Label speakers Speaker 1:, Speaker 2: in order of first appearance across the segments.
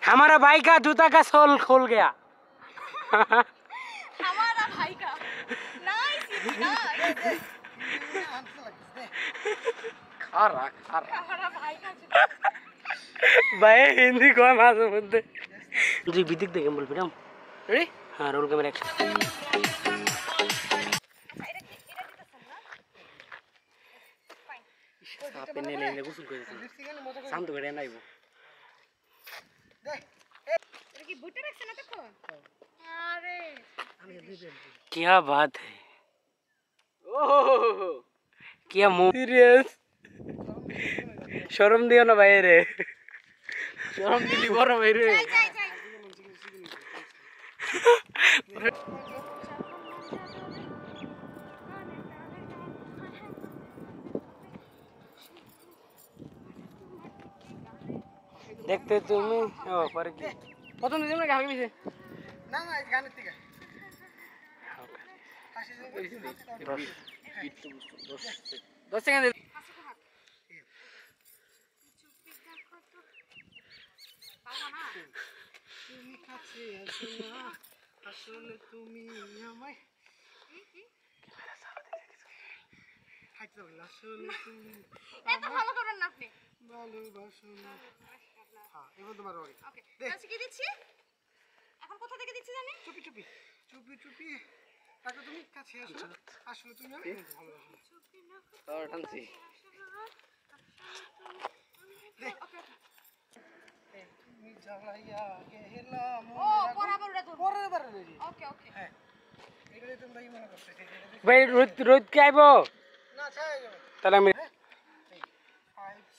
Speaker 1: हमारा भाई का जूता का सोल खोल गया।
Speaker 2: हमारा भाई का नाइस नाइस
Speaker 1: खारा
Speaker 2: हमारा भाई का जूता
Speaker 1: भाई हिंदी कौन आसे बोलते जी विदिक देखे बोल फिर हम रेडी हाँ रोल कैमरा एक्शन आप ने लेने को सुन कर शांत बैठे ना वो
Speaker 2: এটা কি বুটে রাখছ না দেখো আরে
Speaker 1: क्या बात है ओह क्या सीरियस शर्म दियो ना भाई रे शर्म दिली बरो भाई रे
Speaker 2: যাই যাই
Speaker 1: देखते तुम्हें ओ पर की প্রথম দিন না গাবি মিছে
Speaker 3: না না এই গানের থেকে
Speaker 1: দশ সেকেন্ড
Speaker 3: তুমি কাছে আসো না আসলে তুমি আমায় হাইতে দাও আসলে তুমি
Speaker 2: এত ভালো করেন না আপনি
Speaker 3: ভালোবাসো না হ্যাঁ এবার তোমার ওকে
Speaker 2: ওকে আচ্ছা কি দিচ্ছি এখন কোথা থেকে দিচ্ছি জানি
Speaker 3: চুপি চুপি চুপি চুপি তাকে তুমি কাছে আসো আসলে তুমি আমায় ভালোবাসো না
Speaker 2: চুপি না
Speaker 1: और टांसी
Speaker 3: তুমি জ্বালাইয়া গেলাম
Speaker 2: ও বরাবর উড়া ধরবো
Speaker 3: পরের বারে রেডি
Speaker 2: ওকে ওকে
Speaker 3: হ্যাঁ এটা তুমি ভাই মনে করছো
Speaker 1: भाई रोज रोज के आइबो
Speaker 3: না ছাই যাবে
Speaker 1: তাহলে আমি
Speaker 3: 5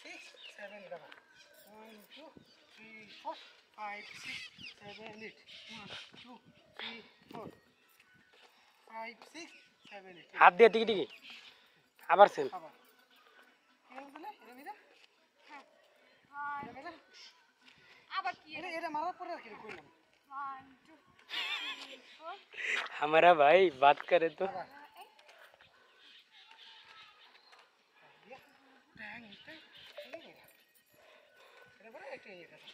Speaker 3: 6 7 দাও 1 2 3 4 5 6 7 8 1 2 3 4 5 6 7 8
Speaker 1: হাত দিয়ে টিকি টিকি আবার সেম
Speaker 3: আবার এরকম দিলে এটা দিলে
Speaker 2: হ্যাঁ
Speaker 3: এটা দিলে
Speaker 2: আবার কি
Speaker 3: এটা মারার পরে আর কি করলাম
Speaker 2: 1 2 3 4
Speaker 1: हमारा भाई बात करे तो
Speaker 3: আবার ব্যাং ব্যাং এটা পরে একটা ইয়ে কথা